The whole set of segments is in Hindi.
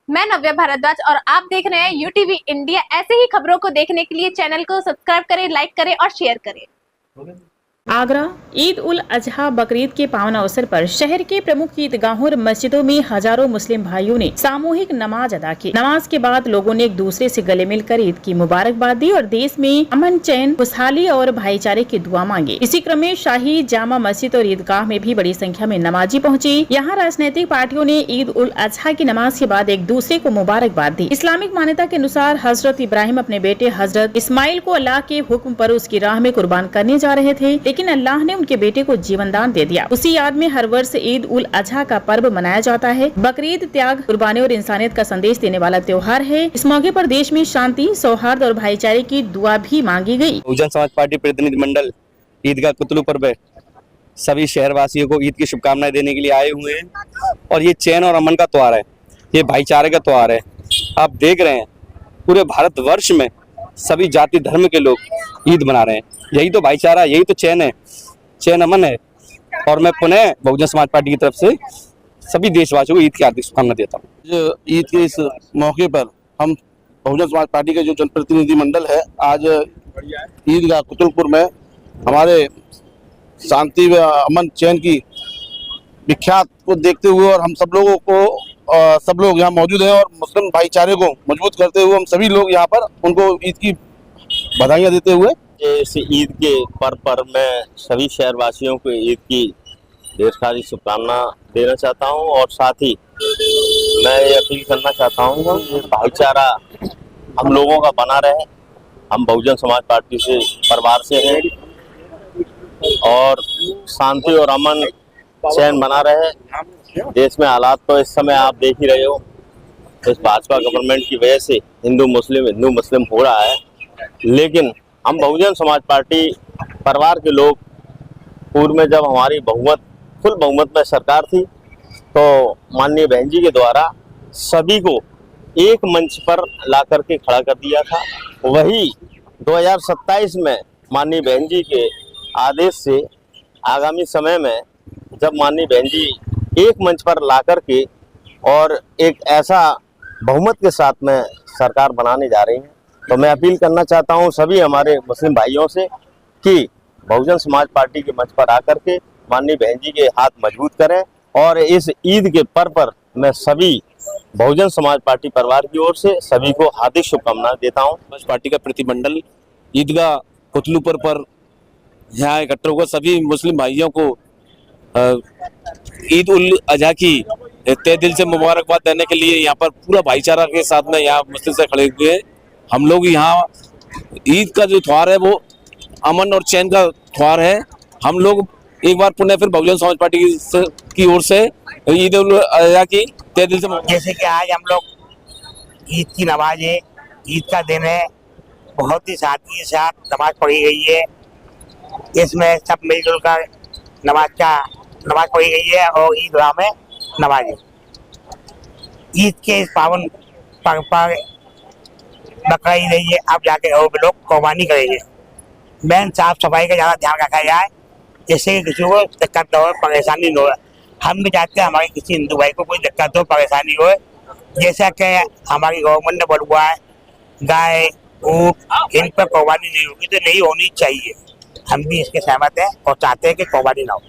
मैं नव्या भारद्वाज और आप देख रहे हैं यूटीवी इंडिया। ऐसे ही खबरों को देखने के लिए चैनल को सब्सक्राइब करें, लाइक करें और शेयर करें। आगरा ईद उल अजहा बकरीद के पावन अवसर पर शहर के प्रमुख ईदगाहों और मस्जिदों में हजारों मुस्लिम भाइयों ने सामूहिक नमाज अदा की। नमाज के बाद लोगों ने एक दूसरे से गले मिलकर ईद की मुबारकबाद दी और देश में अमन, चैन, खुशहाली और भाईचारे की दुआ मांगी। इसी क्रम में शाही जामा मस्जिद और ईदगाह में भी बड़ी संख्या में नमाजी पहुँची। यहाँ राजनीतिक पार्टियों ने ईद उल अजहा की नमाज के बाद एक दूसरे को मुबारकबाद दी। इस्लामिक मान्यता के अनुसार हजरत इब्राहिम अपने बेटे हजरत इस्माइल को अल्लाह के हुक्म पर उसकी राह में कुर्बान करने जा रहे थे, लेकिन अल्लाह ने उनके बेटे को जीवन दान दे दिया। उसी याद में हर वर्ष ईद उल अजहा का पर्व मनाया जाता है। बकरीद त्याग, कुर्बानी और इंसानियत का संदेश देने वाला त्योहार है। इस मौके पर देश में शांति, सौहार्द और भाईचारे की दुआ भी मांगी गई। बहुजन समाज पार्टी प्रतिनिधि मंडल ईदगाह कुतलू पर्व सभी शहरवासियों को ईद की शुभकामनाएं देने के लिए आए हुए हैं और ये चैन और अमन का त्योहार है, ये भाईचारे का त्योहार है। आप देख रहे हैं पूरे भारतवर्ष में सभी जाति धर्म के लोग ईद मना रहे हैं। यही तो भाईचारा, यही तो चैन है, चैन अमन है। और मैं पुनः बहुजन समाज पार्टी की तरफ से सभी देशवासियों को ईद की हार्दिक शुभकामनाएं देता हूँ। जो ईद के इस मौके पर हम बहुजन समाज पार्टी के जो जनप्रतिनिधि मंडल है, आज ईदगाह कुतुलपुर में हमारे शांति व अमन चैन की विख्यात को देखते हुए और हम सब लोग यहाँ मौजूद हैं और मुस्लिम भाईचारे को मजबूत करते हुए हम सभी लोग यहाँ पर उनको ईद की बधाइयाँ देते हुए इस ईद के पर्व पर मैं सभी शहरवासियों को ईद की ढेर सारी शुभकामना देना चाहता हूं और साथ ही मैं ये अपील करना चाहता हूं कि भाईचारा हम लोगों का बना रहे। हम बहुजन समाज पार्टी से परिवार से हैं और शांति और अमन चैन बना रहे। देश में हालात तो इस समय आप देख ही रहे हो, इस भाजपा गवर्नमेंट की वजह से हिंदू मुस्लिम हो रहा है, लेकिन हम बहुजन समाज पार्टी परिवार के लोग पूर्व में जब हमारी फुल बहुमत में सरकार थी तो माननीय बहन जी के द्वारा सभी को एक मंच पर ला करके खड़ा कर दिया था। वही 2027 में माननीय बहन जी के आदेश से आगामी समय में जब माननीय बहन जी एक मंच पर ला करके और एक ऐसा बहुमत के साथ में सरकार बनाने जा रही हैं, तो मैं अपील करना चाहता हूं सभी हमारे मुस्लिम भाइयों से कि बहुजन समाज पार्टी के मंच पर आकर के माननीय बहन जी के हाथ मजबूत करें। और इस ईद के पर्व पर मैं सभी बहुजन समाज पार्टी परिवार की ओर से सभी को हार्दिक शुभकामनाएं देता हूं। समाज पार्टी का प्रतिमंडल ईदगाह कुतलूपुर पर यहाँ इकट्ठे होकर सभी मुस्लिम भाइयों को ईद उल अजहा की तहे दिल से मुबारकबाद देने के लिए यहाँ पर पूरा भाईचारा के साथ में यहाँ मुस्लिम से खड़े हुए हैं। हम लोग यहाँ ईद का जो त्योहार है वो अमन और चैन का त्योहार है। हम लोग एक बार पुनः फिर बहुजन समाज पार्टी की ओर से ईद उल अजहा की तहे दिल से, जैसे कि आज हम लोग ईद की नमाज है, ईद का दिन है, बहुत ही सादगी के साथ नमाज पढ़ी गई है। इसमें सब मिलजुल कर नमाज पढ़ी गई है और ईदगाह में नमाज है। ईद के इस पावन पर्व पर बकरा ईद है, अब जाके और भी लोग कुर्बानी करेंगे। मेन साफ सफाई का ज़्यादा ध्यान रखा जाए, जिससे कि किसी को दिक्कत हो, परेशानी न हो। हम भी चाहते हैं हमारे किसी हिंदू भाई को कोई दिक्कत हो, परेशानी हो। जैसा कि हमारी गवर्नमेंट ने बोला हुआ है, गाय ऊँट इन पर कुर्बानी नहीं होगी तो नहीं होनी चाहिए। हम भी इसके सहमत हैं और चाहते हैं कि कुर्बानी ना हो।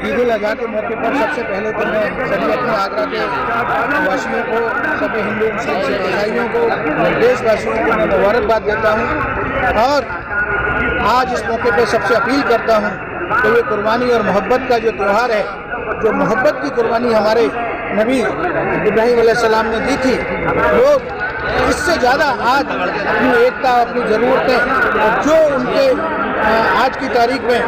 ईद उल अजहा के मौके पर सबसे पहले तो मैं सभी अपने आगरा के वासियों को, सभी हिंदू मुस्लिम सिख ईसाइयों को, देशवासियों को मैं मुबारकबाद देता हूँ और आज इस मौके पर सबसे अपील करता हूँ कि ये कुर्बानी और मोहब्बत का जो त्यौहार है, जो मोहब्बत की कुर्बानी हमारे नबी इब्राहिम अलैहिस्सलाम ने दी थी, लोग इससे ज़्यादा आज अपनी एकता, अपनी ज़रूरतें और जो उनके आज की तारीख में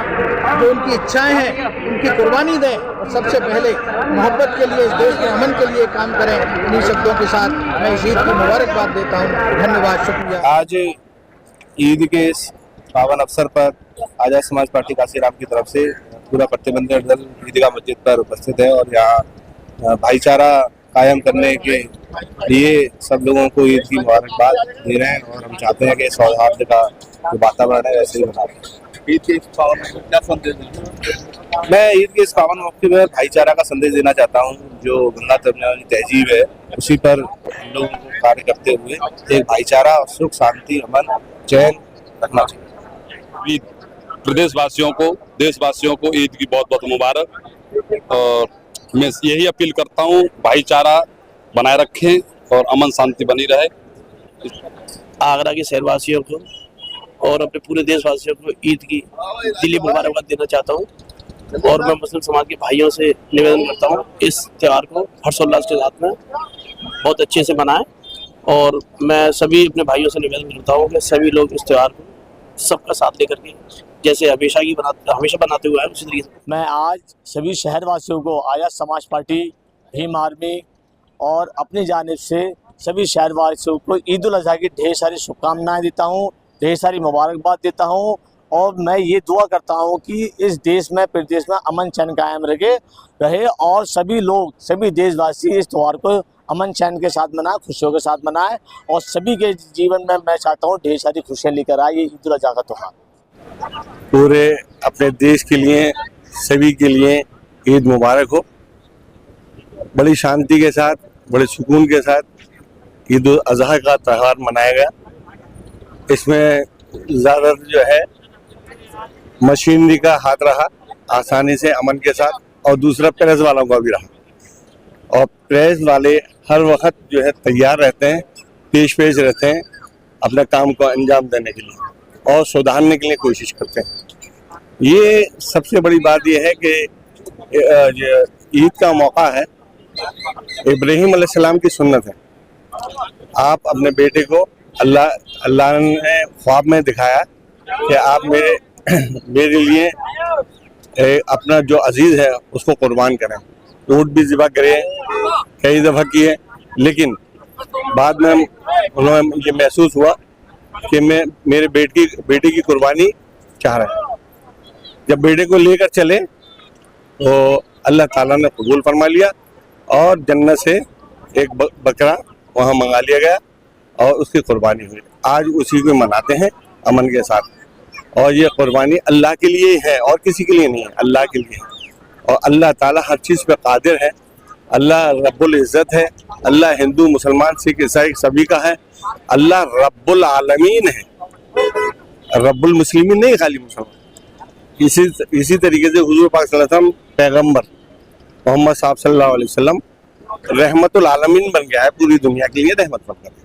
जो उनकी इच्छाएं हैं उनकी कुर्बानी दें और सबसे पहले मोहब्बत के लिए, इस देश के अमन के लिए काम करें। इन्हीं शब्दों के साथ मैं इस ईद की मुबारकबाद देता हूँ। धन्यवाद, शुक्रिया। आज ईद के इस पावन अवसर पर आजाद समाज पार्टी काशीराम की तरफ से पूरा प्रतिनिधिमंडल दल ईदगाह मस्जिद पर उपस्थित है और यहाँ भाईचारा कायम करने के लिए सब लोगों को ईद की मुबारकबाद दे रहे हैं और हम चाहते हैं कि सौहार्द का जो वातावरण है वैसे ही बना रहे। ईद के इस पावन मौके पर क्या संदेश देना? मैं ईद के इस पावन मौके पर भाईचारा का संदेश देना चाहता हूँ। जो गंगा तहजीब है उसी पर लोगों को कार्य करते हुए एक भाईचारा और सुख शांति अमन चैन रखना चाहिए। प्रदेशवासियों को देशवासियों को ईद की बहुत बहुत मुबारक। और मैं यही अपील करता हूँ, भाईचारा बनाए रखें और अमन शांति बनी रहे। आगरा के शहरवासियों को और अपने पूरे देशवासियों को ईद की दिली मुबारकबाद देना चाहता हूँ। और मैं मुस्लिम समाज के भाइयों से निवेदन करता हूँ इस त्यौहार को हर्षोल्लास के साथ में बहुत अच्छे से मनाएं। और मैं सभी अपने भाइयों से निवेदन करता हूँ कि सभी लोग इस त्यौहार को सबका साथ लेकर के जैसे हमेशा बनाते हुए आए उसी तरीके से। मैं आज सभी शहरवासियों को आज़ाद समाज पार्टी, भीम आर्मी और अपनी जानिब से सभी शहरवासियों को ईद उल अज़हा की ढेर सारी शुभकामनाएं देता हूं, ढेर सारी मुबारकबाद देता हूं। और मैं ये दुआ करता हूं कि इस देश में प्रदेश में अमन चैन कायम रहे और सभी लोग सभी देशवासी इस त्यौहार को अमन चैन के साथ मनाएं, खुशियों के साथ मनाएं। और सभी के जीवन में मैं चाहता हूँ ढेर सारी खुशियाँ लेकर आए ये ईद उल अज़हा का त्यौहार। पूरे अपने देश के लिए सभी के लिए ईद मुबारक हो। बड़ी शांति के साथ बड़े सुकून के साथ ईद उल अज़हा का त्यौहार मनाया गया। इसमें ज़्यादा जो है मशीनरी का हाथ रहा आसानी से अमन के साथ, और दूसरा प्रेस वालों का भी रहा। और प्रेस वाले हर वक्त जो है तैयार रहते हैं, पेश रहते हैं अपने काम को अंजाम देने के लिए और सुधारने के लिए कोशिश करते हैं। ये सबसे बड़ी बात यह है कि ईद का मौका है, इब्राहीम अलैहिस्सलाम की सुन्नत है। आप अपने बेटे को अल्लाह ने ख्वाब में दिखाया कि आप मेरे लिए अपना जो अजीज है उसको कुर्बान करें। ऊँट भी ज़िबा करे, कई दफ़ा किए, लेकिन बाद में उन्हें ये महसूस हुआ कि मैं मेरे बेटे की कुर्बानी चाह रहा है। जब बेटे को लेकर चले तो अल्लाह ताला ने कबूल फरमा लिया और जन्नत से एक बकरा वहाँ मंगा लिया गया और उसकी कुर्बानी हुई। आज उसी को मनाते हैं अमन के साथ। और ये कुर्बानी अल्लाह के लिए है और किसी के लिए नहीं है, अल्लाह के लिए है। और अल्लाह ताला हर चीज़ पे कादिर है। अल्लाह रब्बुल इज़्ज़त है। अल्लाह हिंदू मुसलमान सिख ईसाई सभी का है। अल्लाह रब्बुल आलमीन है, रब्बुल मुस्लिमीन नहीं, खाली मुसलमान। इसी तरीके से हुजूर पाक सल्लल्लाहु अलैहि वसल्लम पैगम्बर मोहम्मद साहब सल्लल्लाहु अलैहि वसल्लम रहमतुल आलमीन बन गया है, पूरी दुनिया के लिए रहमत बन गया है।